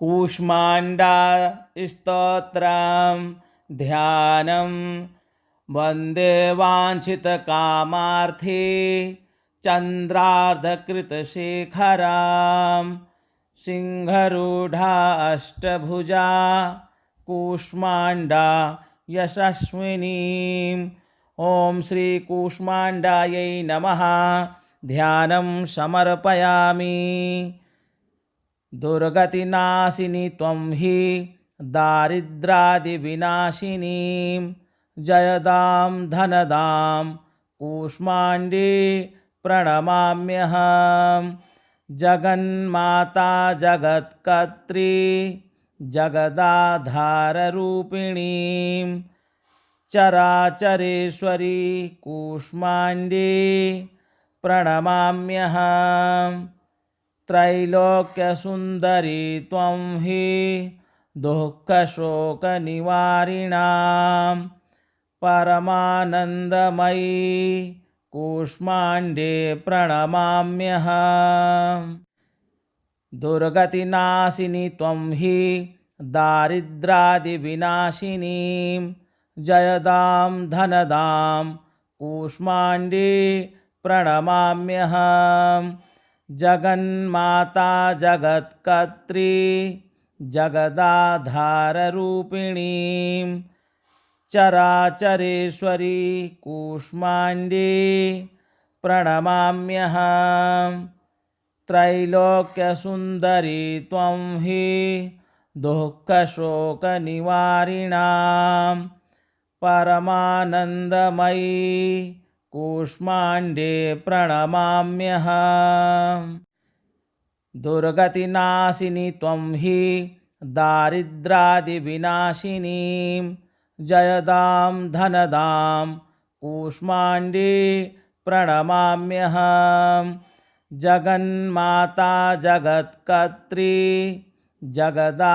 कूष्माण्डा स्तोत्रं ध्यानं वन्दे वाञ्छितकामार्थे चन्द्रार्धकृतशेखरां सिंहरूढा अष्टभुजा कूष्माण्डा यशस्विनीं। ॐ श्रीकूष्माण्डायै नमः। ध्यानं समर्पयामि। दुर्गतिनाशिनी त्वं हि दारिद्र्यादिविनाशिनीं जयदां धनदां कूष्माण्डी प्रणमाम्यहम्। जगन्माता जगत्कर्त्री जगदाधाररूपिणीं चराचरेश्वरी कूष्माण्डी प्रणमाम्यहम्। त्रैलोक्यसुन्दरी त्वं हि दुःखशोकनिवारिणां परमानन्दमयी कूष्माण्डे प्रणमाम्यहम्। दुर्गतिनाशिनी त्वं हि दारिद्र्यादिविनाशिनीं जयदां धनदां कूष्माण्डी प्रणमाम्यहम्। जगन्माता जगत्कर्त्री जगदाधाररूपिणीं चराचरेश्वरी कूष्माण्डी प्रणमाम्यहम्। त्रैलोक्यसुन्दरी त्वं हि दुःखशोकनिवारिणां परमानन्दमयी कूष्माण्डे प्रणमाम्यहम्। दुर्गतिनाशिनी त्वं हि दारिद्र्यादिविनाशिनीं जयदां धनदां कूष्माण्डी प्रणमाम्यहम्। जगन्माता जगत्कर्त्री जगदाधाररूपिणीं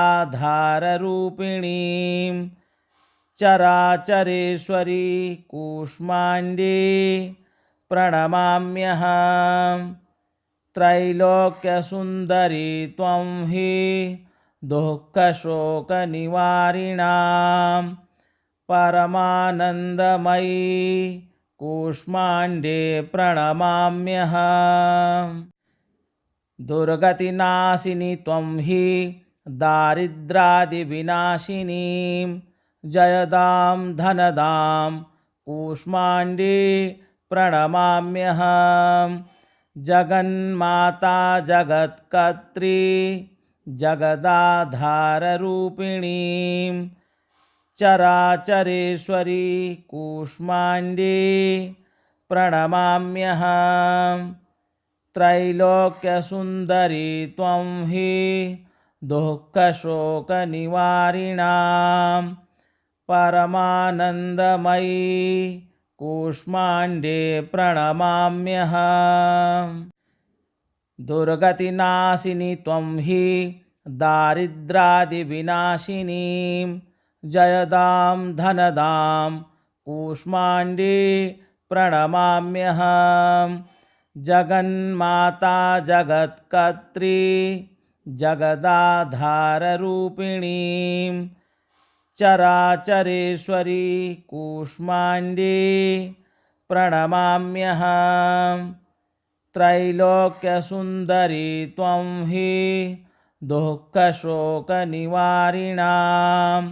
चराचरेश्वरी कूष्माण्डी प्रणमाम्यहम्। त्रैलोक्यसुन्दरी त्वं हि दुःखशोकनिवारिणां परमानन्दमयी कूष्माण्डे प्रणमाम्यहम्। दुर्गतिनाशिनी त्वं हि दारिद्र्यादिविनाशिनीं जयदां धनदां कूष्माण्डी प्रणमाम्यहम्। जगन्माता जगत्कर्त्री जगदाधाररूपिणीं चराचरेश्वरी कूष्माण्डी प्रणमाम्यहम्। त्रैलोक्यसुन्दरी त्वं हि दुःखशोकनिवारिणां परमानन्दमयी कूष्माण्डे प्रणमाम्यहम्। दुर्गतिनाशिनी त्वं हि दारिद्र्यादिविनाशिनीं जयदां धनदां कूष्माण्डी प्रणमाम्यहम्। जगन्माता जगत्कर्त्री जगदाधाररूपिणीं चराचरेश्वरी कूष्माण्डी प्रणमाम्यहम्। त्रैलोक्यसुन्दरी त्वं हि दुःखशोकनिवारिणां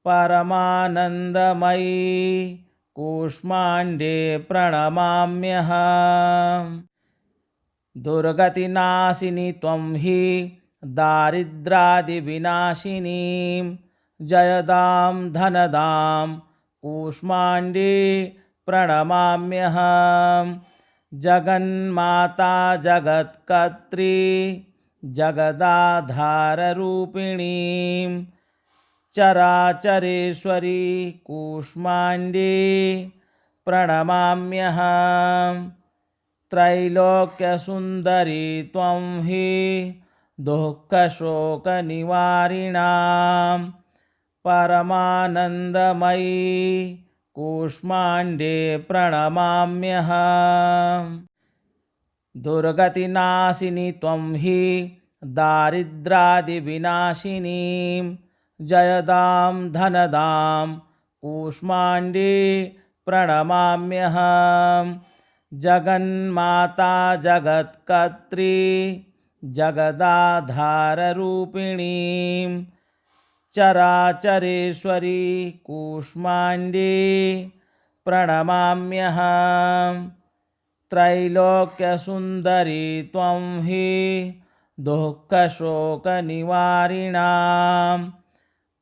परमानन्दमयी कूष्माण्डे प्रणमाम्यहम्। दुर्गतिनाशिनी त्वं हि दारिद्र्यादिविनाशिनीं जयदां धनदां कूष्माण्डी प्रणमाम्यहम्। जगन्माता जगत्कर्त्री जगदाधाररूपिणीं चराचरेश्वरी कूष्माण्डी प्रणमाम्यहम्। त्रैलोक्यसुन्दरी त्वं हि दुःखशोकनिवारिणां परमानन्दमयी कूष्माण्डे प्रणमाम्यहम्। दुर्गतिनाशिनी त्वं हि दारिद्र्यादिविनाशिनीं जयदां धनदां कूष्माण्डीं प्रणमाम्यहम्। जगन्माता जगत्कर्त्री जगदाधाररूपिणीं चराचरेश्वरी कूष्माण्डीं प्रणमाम्यहम्। त्रैलोक्यसुन्दरी त्वं हि दुःखशोकनिवारिणां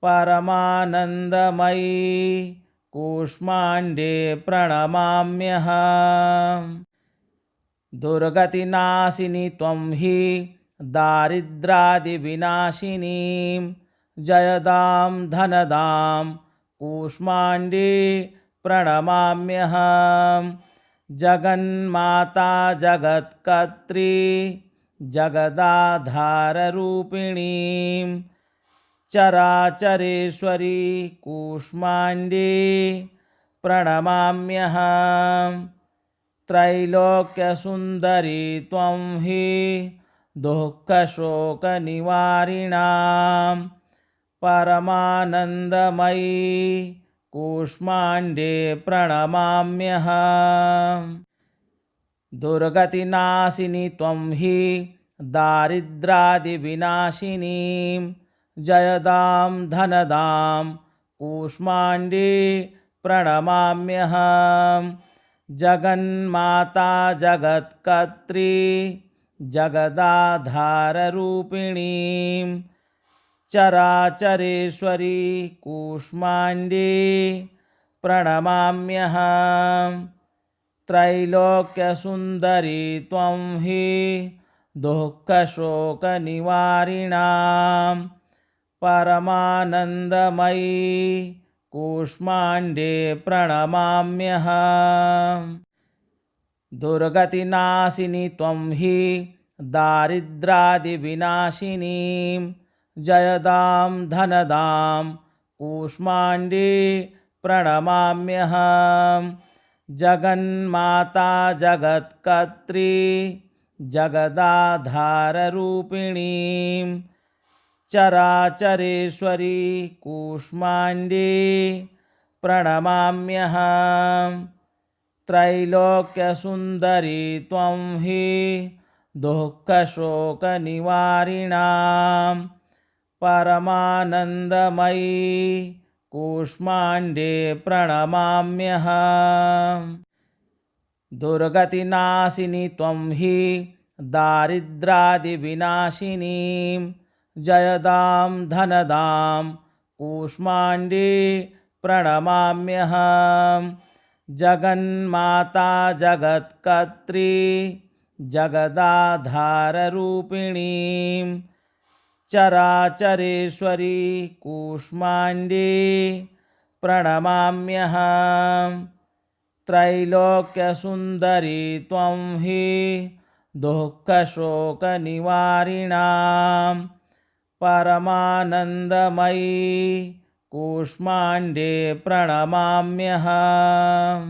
परमानन्दमयी कूष्माण्डीं प्रणमाम्यहम्। दुर्गतिनाशिनी त्वं हि दारिद्र्यादिविनाशिनीं जयदां धनदां कूष्माण्डीं प्रणमाम्यहम्। जगन्माता जगत्कर्त्री जगदाधाररूपिणीं चराचरेश्वरी कूष्माण्डीं प्रणमाम्यहम्। त्रैलोक्यसुन्दरी त्वं हि दुःखशोकनिवारिणां परमानन्दमयी कूष्माण्डीं प्रणमाम्यहम्। दुर्गतिनाशिनी त्वं हि दारिद्र्यादिविनाशिनीं जयदां धनदां कूष्माण्डीं प्रणमाम्यहम्। जगन्माता जगत्कर्त्री जगदाधाररूपिणीं चराचरेश्वरी कूष्माण्डीं प्रणमाम्यहम्। त्रैलोक्यसुन्दरी त्वं हि दुःखशोकनिवारिणां परमानन्दमयी कूष्माण्डीं प्रणमाम्यहम्। दुर्गतिनाशिनी त्वं हि दारिद्र्यादिविनाशिनीं जयदां धनदां कूष्माण्डीं प्रणमाम्यहम्। जगन्माता जगत्कर्त्री जगदाधाररूपिणीं चराचरेश्वरी कूष्माण्डीं प्रणमाम्यहम्। त्रैलोक्यसुन्दरी त्वं हि दुःखशोकनिवारिणां परमानन्दमयी कूष्माण्डीं प्रणमाम्यहम्। दुर्गतिनाशिनी त्वं हि दारिद्र्यादिविनाशिनीं जयदां धनदां कूष्माण्डीं प्रणमाम्यहम्। जगन्माता जगत्कर्त्री जगदाधाररूपिणीं चराचरेश्वरी कूष्माण्डीं प्रणमाम्यहम्। त्रैलोक्यसुन्दरी त्वं हि दुःखशोकनिवारिणां परमानन्दमयी कूष्माण्डीं प्रणमाम्यहम्।